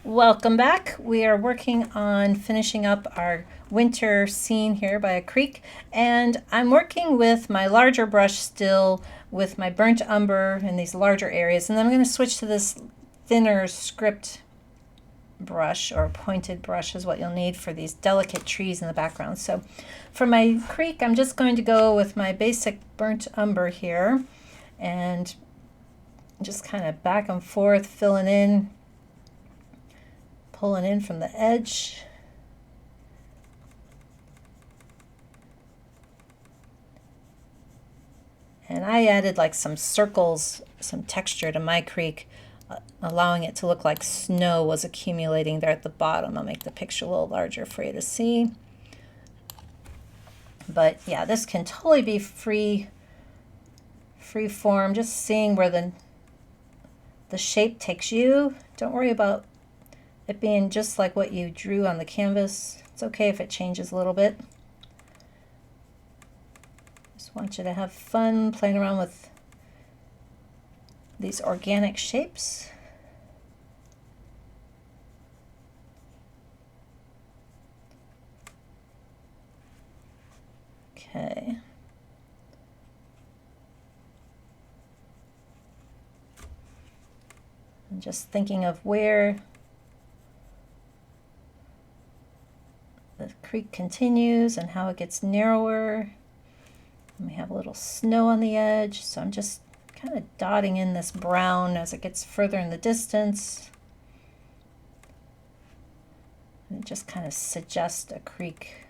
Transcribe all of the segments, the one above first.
Welcome back. We are working on finishing up our winter scene here by a creek, and I'm working with my larger brush still with my burnt umber in these larger areas, and then I'm going to switch to this thinner script brush, or pointed brush is what you'll need for these delicate trees in the background. So for my creek, I'm just going to go with my basic burnt umber here and just kind of back and forth filling in, pulling in from the edge. And I added like some circles, some texture to my creek, allowing it to look like snow was accumulating there at the bottom. I'll make the picture a little larger for you to see. But yeah, this can totally be free form, just seeing where the shape takes you. Don't worry about it being just like what you drew on the canvas. It's okay if it changes a little bit. Just want you to have fun playing around with these organic shapes. Okay. I'm just thinking of where the creek continues and how it gets narrower. And we have a little snow on the edge, so I'm just kind of dotting in this brown as it gets further in the distance. And it just kind of suggests a creek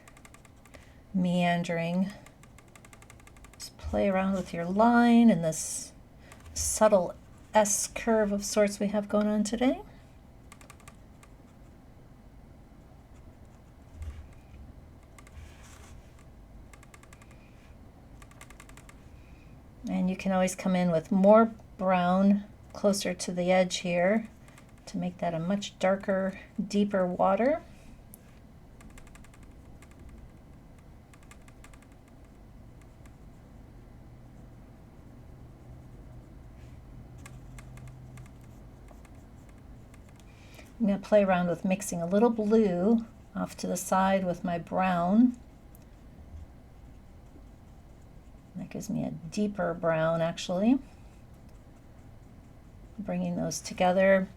meandering. Just play around with your line and this subtle S curve of sorts we have going on today. And you can always come in with more brown closer to the edge here to make that a much darker, deeper water. I'm going to play around with mixing a little blue off to the side with my brown. That gives me a deeper brown, actually. Bringing those together.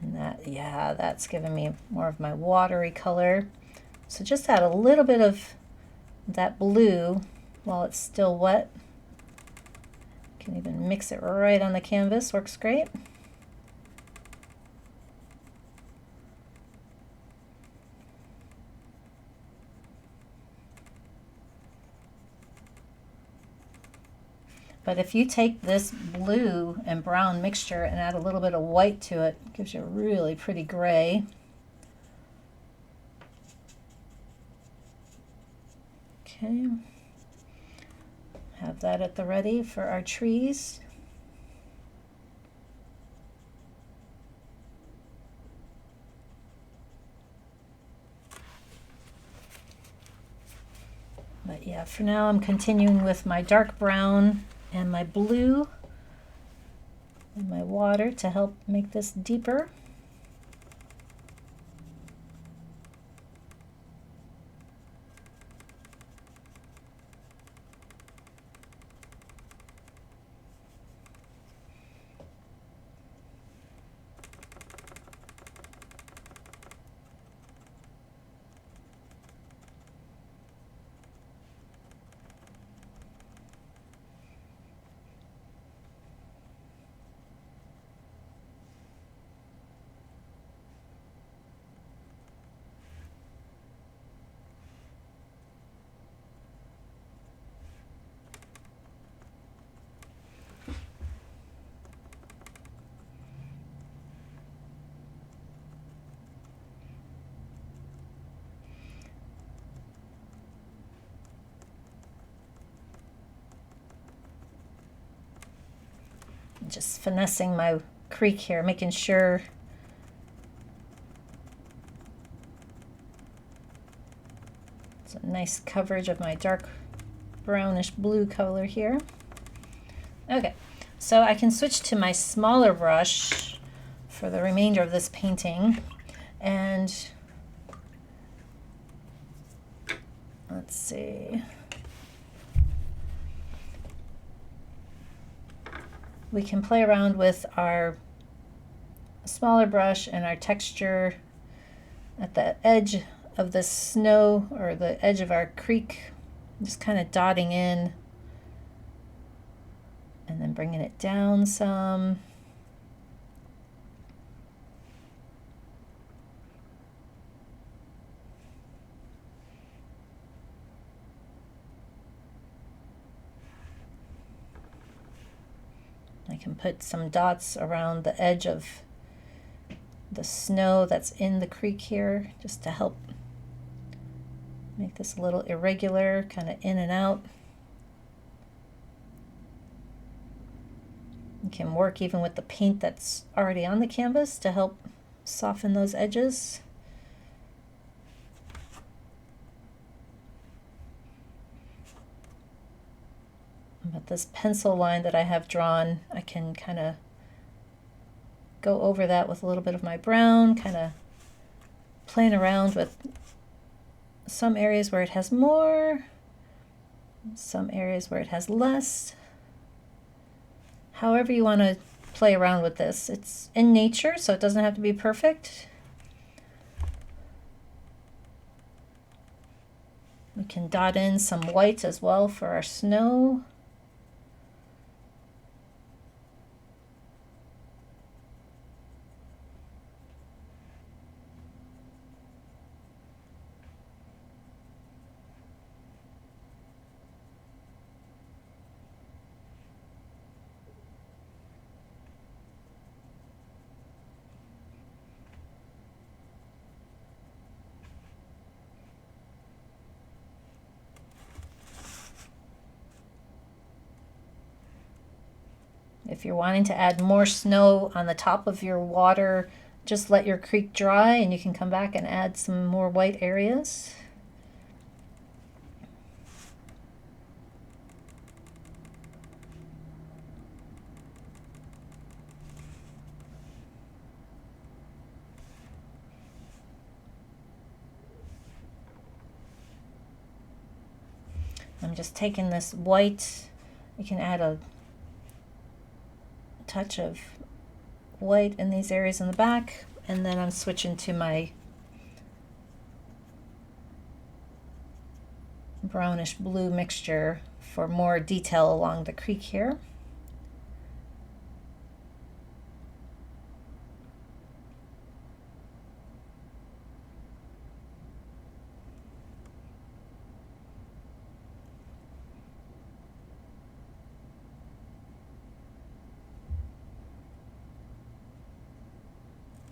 And that, yeah, that's giving me more of my watery color. So just add a little bit of that blue while it's still wet. You can even mix it right on the canvas, works great. But if you take this blue and brown mixture and add a little bit of white to it, it gives you a really pretty gray. Okay, have that at the ready for our trees. But yeah, for now I'm continuing with my dark brown and my blue and my water to help make this deeper. Just finessing my creek here, making sure it's a nice coverage of my dark brownish blue color here. Okay, so I can switch to my smaller brush for the remainder of this painting. And let's see. We can play around with our smaller brush and our texture at the edge of the snow or the edge of our creek, just kind of dotting in and then bringing it down some. I can put some dots around the edge of the snow that's in the creek here, just to help make this a little irregular, kind of in and out. You can work even with the paint that's already on the canvas to help soften those edges. But this pencil line that I have drawn, I can kind of go over that with a little bit of my brown, kind of playing around with some areas where it has more, some areas where it has less. However you want to play around with this. It's in nature, so it doesn't have to be perfect. We can dot in some white as well for our snow. If you're wanting to add more snow on the top of your water, just let your creek dry and you can come back and add some more white areas. I'm just taking this white, you can add a touch of white in these areas in the back, and then I'm switching to my brownish blue mixture for more detail along the creek here.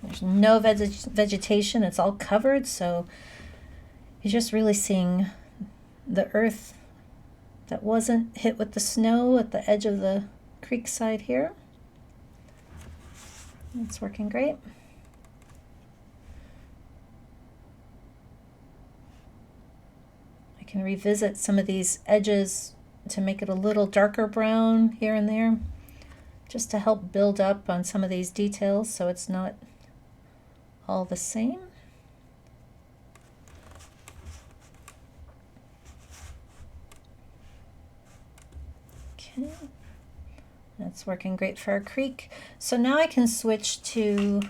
There's no vegetation, it's all covered, so you're just really seeing the earth that wasn't hit with the snow at the edge of the creek side here. It's working great. I can revisit some of these edges to make it a little darker brown here and there, just to help build up on some of these details so it's not all the same. Okay, that's working great for our creek. So now I can switch to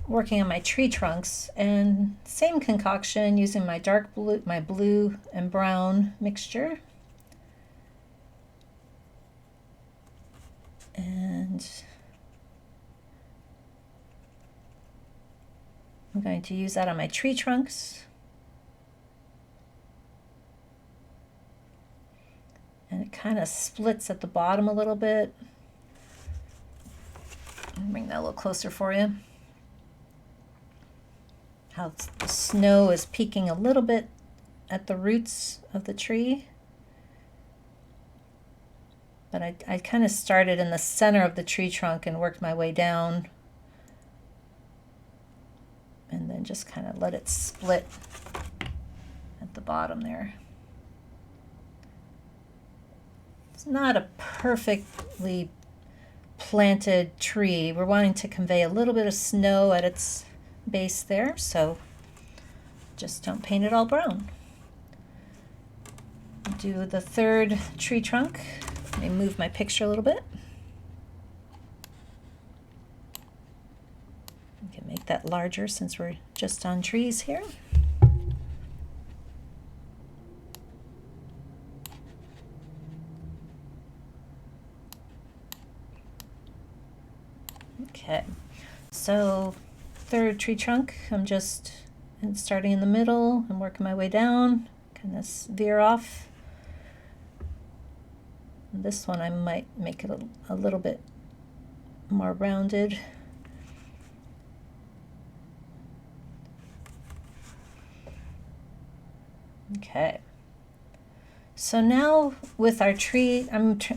working on my tree trunks, and same concoction using my dark blue, my blue and brown mixture. And I'm going to use that on my tree trunks. And it kind of splits at the bottom a little bit. I'll bring that a little closer for you. How the snow is peeking a little bit at the roots of the tree. But I kind of started in the center of the tree trunk and worked my way down. And then just kind of let it split at the bottom there. It's not a perfectly planted tree. We're wanting to convey a little bit of snow at its base there, so just don't paint it all brown. Do the third tree trunk. Let me move my picture a little bit. We can make that larger since we're just on trees here. Okay, so third tree trunk, I'm just starting in the middle and working my way down, kind of veer off. This one I might make it a little bit more rounded. Okay. So now with our tree,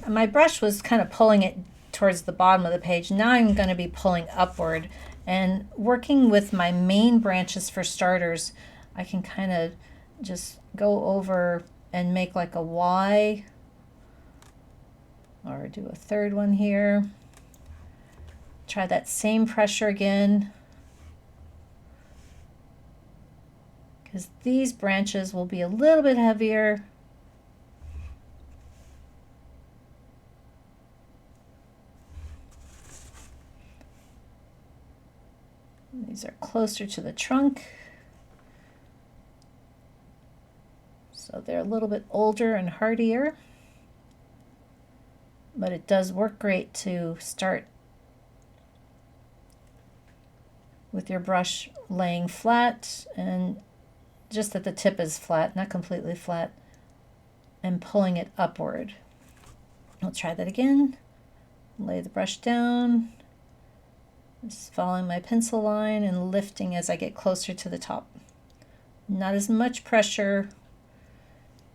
my brush was kind of pulling it towards the bottom of the page. Now I'm going to be pulling upward and working with my main branches for starters. I can kind of just go over and make like a Y, or do a third one here. Try that same pressure again, because these branches will be a little bit heavier. These are closer to the trunk, so they're a little bit older and hardier, but it does work great to start with your brush laying flat and just that the tip is flat, not completely flat, and pulling it upward. I'll try that again. Lay the brush down, just following my pencil line and lifting as I get closer to the top. Not as much pressure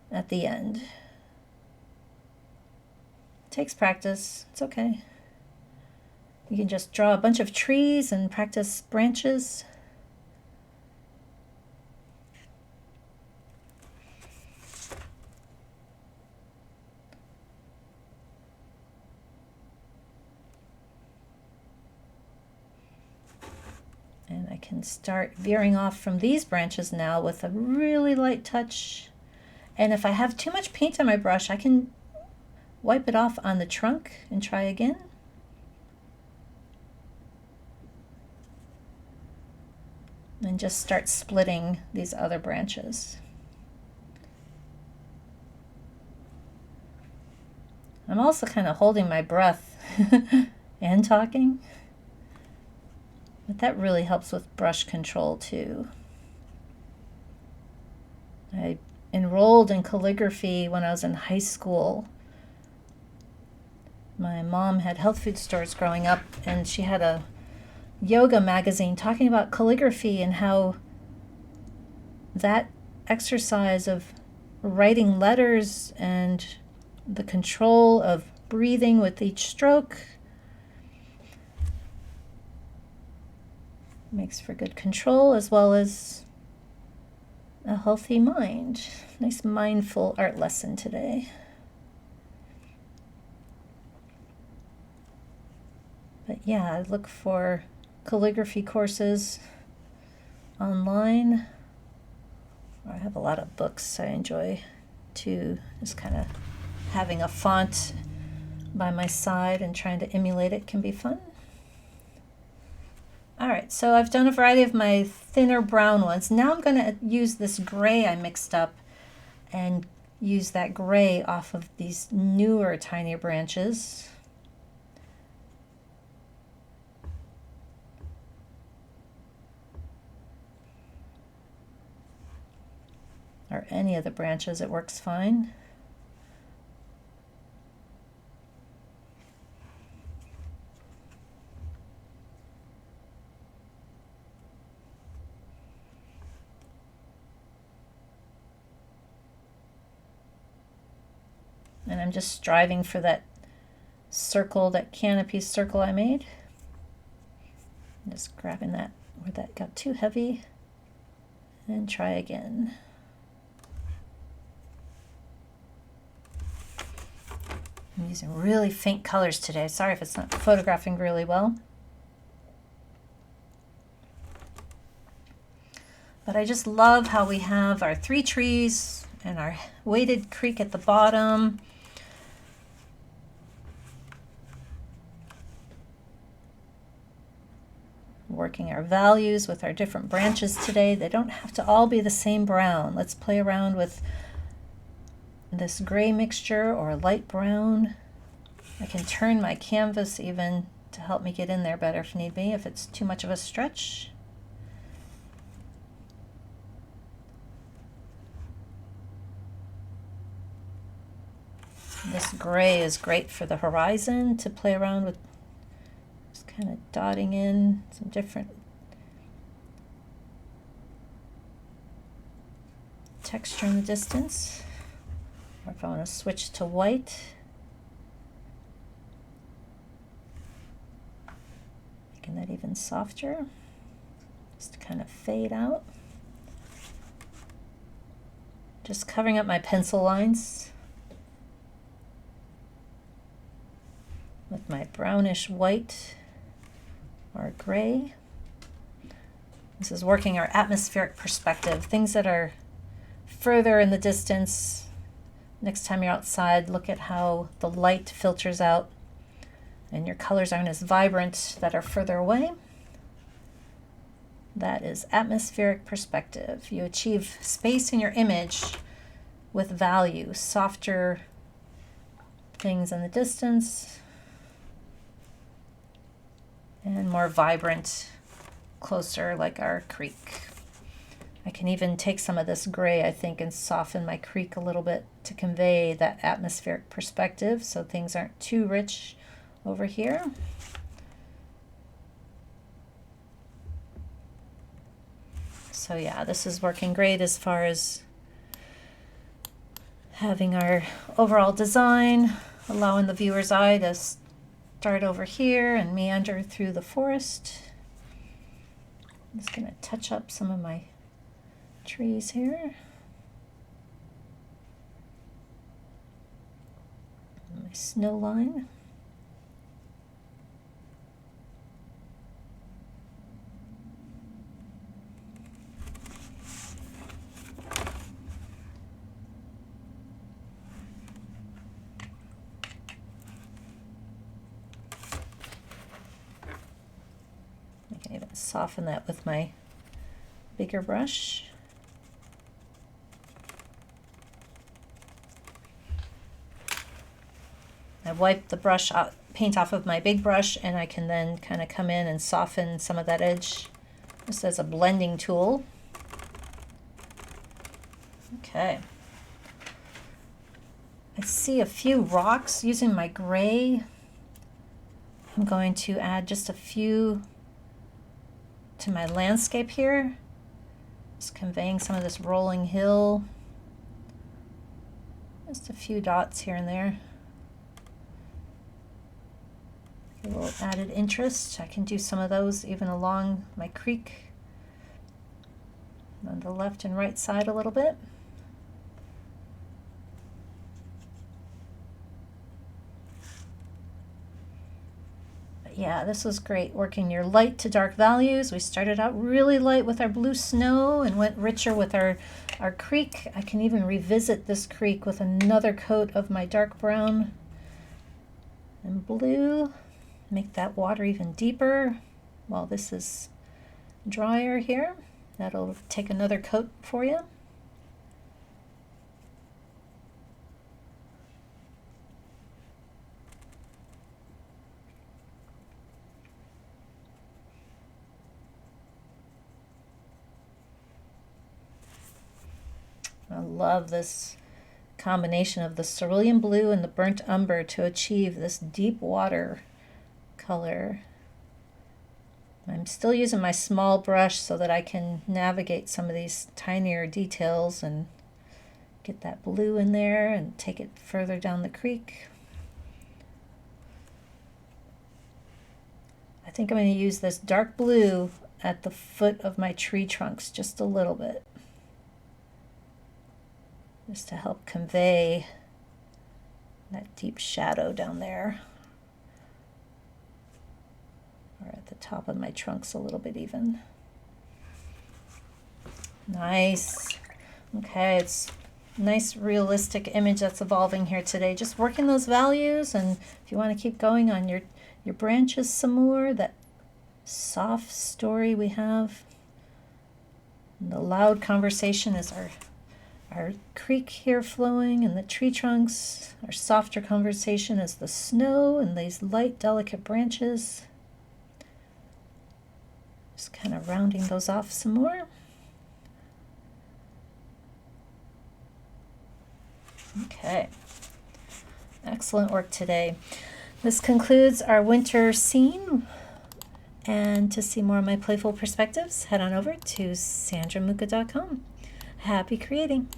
at the end. It takes practice, it's okay. You can just draw a bunch of trees and practice branches. And I can start veering off from these branches now with a really light touch. And if I have too much paint on my brush, I can wipe it off on the trunk and try again. And just start splitting these other branches. I'm also kind of holding my breath and talking. But that really helps with brush control too. I enrolled in calligraphy when I was in high school. My mom had health food stores growing up, and she had a yoga magazine talking about calligraphy and how that exercise of writing letters and the control of breathing with each stroke makes for good control as well as a healthy mind. Nice mindful art lesson today. But yeah, I look for calligraphy courses online. I have a lot of books I enjoy too, just kind of having a font by my side and trying to emulate it can be fun. All right, so I've done a variety of my thinner brown ones. Now I'm going to use this gray I mixed up and use that gray off of these newer, tinier branches. Or any of the branches, it works fine. And I'm just striving for that circle, that canopy circle I made. Just grabbing that where that got too heavy and try again. using really faint colors today. Sorry if it's not photographing really well. But I just love how we have our 3 trees and our weighted creek at the bottom. Working our values with our different branches today. They don't have to all be the same brown. Let's play around with this gray mixture or light brown. I can turn my canvas even to help me get in there better if need be, if it's too much of a stretch. This gray is great for the horizon to play around with, just kind of dotting in some different texture in the distance. Or if I want to switch to white, making that even softer, just to kind of fade out. Just covering up my pencil lines with my brownish white or gray. This is working our atmospheric perspective, things that are further in the distance. Next time you're outside, look at how the light filters out and your colors aren't as vibrant that are further away. That is atmospheric perspective. You achieve space in your image with value, softer things in the distance and more vibrant, closer, like our creek. I can even take some of this gray, I think, and soften my creek a little bit to convey that atmospheric perspective so things aren't too rich over here. So yeah, this is working great as far as having our overall design, allowing the viewer's eye to start over here and meander through the forest. I'm just going to touch up some of my trees here. My snow line. I can even soften that with my bigger brush. I wipe the brush out, paint off of my big brush, and I can then kind of come in and soften some of that edge just as a blending tool. Okay. I see a few rocks using my gray. I'm going to add just a few to my landscape here, just conveying some of this rolling hill. Just a few dots here and there. A little added interest. I can do some of those even along my creek on the left and right side a little bit. But yeah, this was great, working your light to dark values. We started out really light with our blue snow and went richer with our creek. I can even revisit this creek with another coat of my dark brown and blue. Make that water even deeper while this is drier here. That'll take another coat for you. I love this combination of the cerulean blue and the burnt umber to achieve this deep water color. I'm still using my small brush so that I can navigate some of these tinier details and get that blue in there and take it further down the creek. I think I'm going to use this dark blue at the foot of my tree trunks just a little bit, just to help convey that deep shadow down there. Or at the top of my trunks a little bit even. Nice. Okay, it's a nice realistic image that's evolving here today. Just working those values, and if you want to keep going on your branches some more, that soft story we have. And the loud conversation is our creek here flowing, and the tree trunks. Our softer conversation is the snow and these light, delicate branches. Just kind of rounding those off some more. Okay. Excellent work today. This concludes our winter scene. And to see more of my playful perspectives, head on over to sandramucha.com. Happy creating!